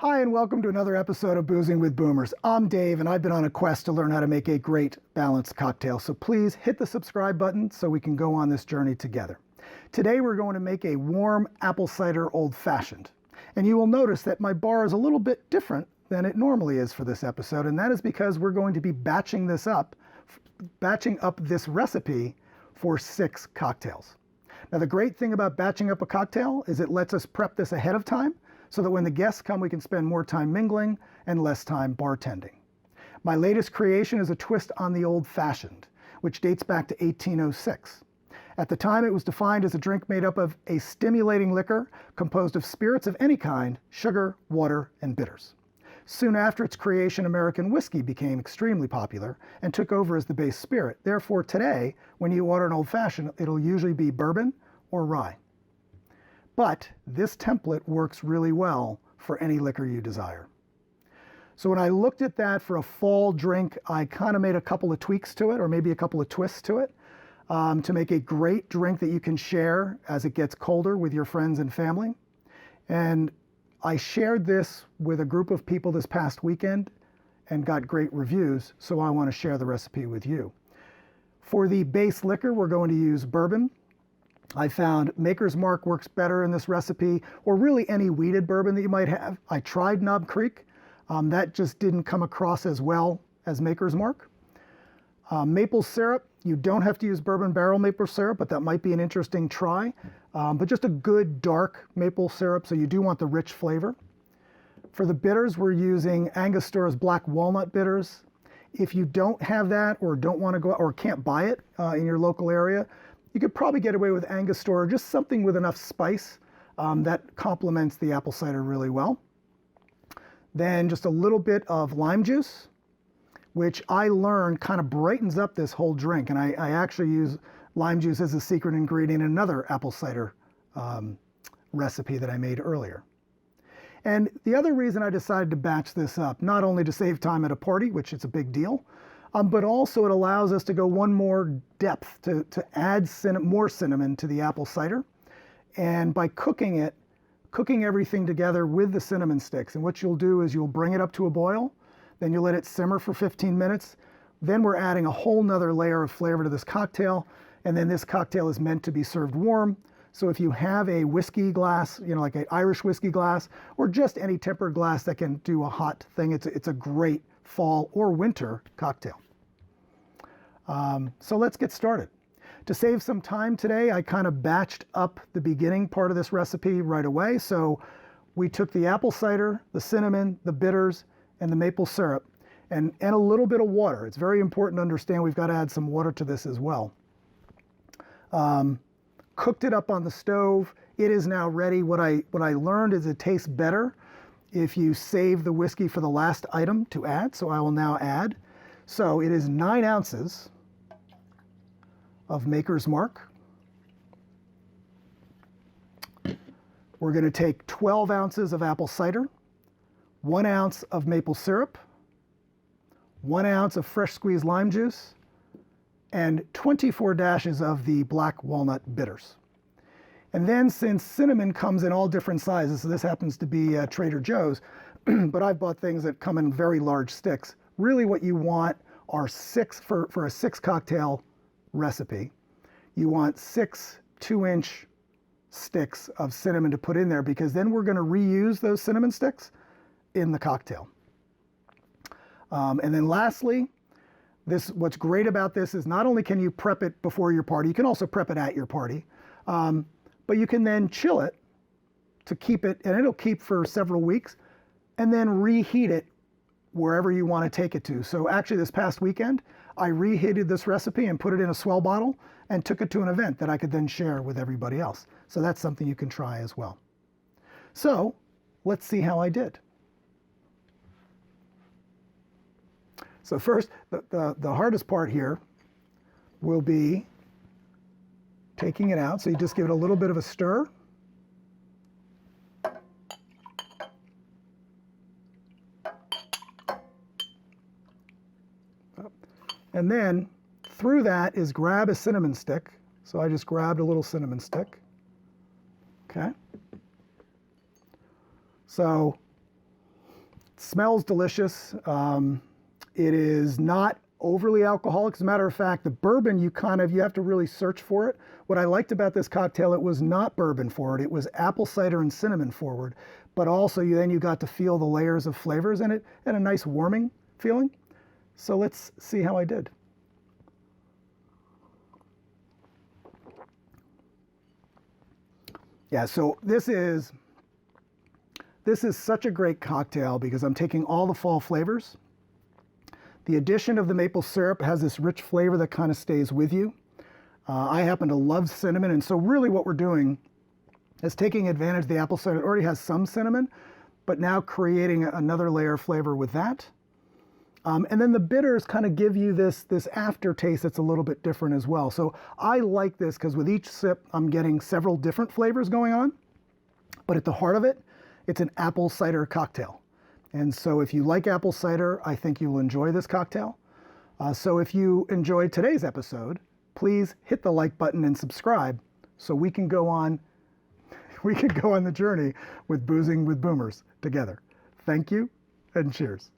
Hi, and welcome to another episode of Boozing with Boomers. I'm Dave, and I've been on a quest to learn how to make a great balanced cocktail. So please hit the subscribe button so we can go on this journey together. Today we're going to make a warm apple cider old fashioned. And you will notice that my bar is a little bit different than it normally is for this episode, and that is because we're going to be batching up this recipe for 6 cocktails. Now, the great thing about batching up a cocktail is it lets us prep this ahead of time, so that when the guests come, we can spend more time mingling and less time bartending. My latest creation is a twist on the Old Fashioned, which dates back to 1806. At the time, it was defined as a drink made up of a stimulating liquor composed of spirits of any kind, sugar, water, and bitters. Soon after its creation, American whiskey became extremely popular and took over as the base spirit. Therefore, today, when you order an Old Fashioned, it'll usually be bourbon or rye. But this template works really well for any liquor you desire. So when I looked at that for a fall drink, I kind of made a couple of tweaks to it, or maybe a couple of twists to it, to make a great drink that you can share as it gets colder with your friends and family. And I shared this with a group of people this past weekend and got great reviews, so I want to share the recipe with you. For the base liquor, we're going to use bourbon. I found Maker's Mark works better in this recipe, or really any wheated bourbon that you might have. I tried Knob Creek. That just didn't come across as well as Maker's Mark. Maple syrup, you don't have to use bourbon barrel maple syrup, but that might be an interesting try. But just a good dark maple syrup, so you do want the rich flavor. For the bitters, we're using Angostura Black Walnut bitters. If you don't have that, or don't want to go, or can't buy it in your local area, you could probably get away with Angostura, just something with enough spice that complements the apple cider really well. Then just a little bit of lime juice, which I learned kind of brightens up this whole drink. And I actually use lime juice as a secret ingredient in another apple cider recipe that I made earlier. And the other reason I decided to batch this up, not only to save time at a party, which is a big deal, but also it allows us to go one more depth to add more cinnamon to the apple cider. And by cooking everything together with the cinnamon sticks. And what you'll do is you'll bring it up to a boil, then you'll let it simmer for 15 minutes. Then we're adding a whole nother layer of flavor to this cocktail. And then this cocktail is meant to be served warm. So if you have a whiskey glass, like an Irish whiskey glass, or just any tempered glass that can do a hot thing, it's a great fall or winter cocktail. So let's get started. To save some time today, I kind of batched up the beginning part of this recipe right away. So we took the apple cider, the cinnamon, the bitters, and the maple syrup, and a little bit of water. It's very important to understand we've got to add some water to this as well. Cooked it up on the stove. It is now ready. What I learned is it tastes better if you save the whiskey for the last item to add. So I will now add. So it is 9 ounces of Maker's Mark. We're going to take 12 ounces of apple cider, 1 ounce of maple syrup, 1 ounce of fresh squeezed lime juice, and 24 dashes of the black walnut bitters. And then, since cinnamon comes in all different sizes, so this happens to be Trader Joe's, but I've bought things that come in very large sticks. Really what you want are 6, for a 6 cocktail recipe, you want 6 2-inch sticks of cinnamon to put in there, because then we're going to reuse those cinnamon sticks in the cocktail. And then lastly, what's great about this is not only can you prep it before your party, you can also prep it at your party, but you can then chill it to keep it, and it'll keep for several weeks, and then reheat it wherever you want to take it to. So actually this past weekend, I reheated this recipe and put it in a swell bottle and took it to an event that I could then share with everybody else. So that's something you can try as well. So let's see how I did. So first, the hardest part here will be taking it out. So you just give it a little bit of a stir. And then through that is grab a cinnamon stick. So I just grabbed a little cinnamon stick. Okay. So smells delicious. It is not overly alcoholic. As a matter of fact, the bourbon, you have to really search for it. What I liked about this cocktail, it was not bourbon forward. It was apple cider and cinnamon forward, but also you got to feel the layers of flavors in it and a nice warming feeling. So let's see how I did. Yeah, so this is such a great cocktail because I'm taking all the fall flavors. The addition of the maple syrup has this rich flavor that kind of stays with you. I happen to love cinnamon, and so really what we're doing is taking advantage of the apple cider. It already has some cinnamon, but now creating another layer of flavor with that. And then the bitters kind of give you this aftertaste that's a little bit different as well. So I like this because with each sip, I'm getting several different flavors going on. But at the heart of it, it's an apple cider cocktail. And so if you like apple cider, I think you will enjoy this cocktail. So if you enjoyed today's episode, please hit the like button and subscribe so we can go on the journey with Boozing with Boomers together. Thank you and cheers.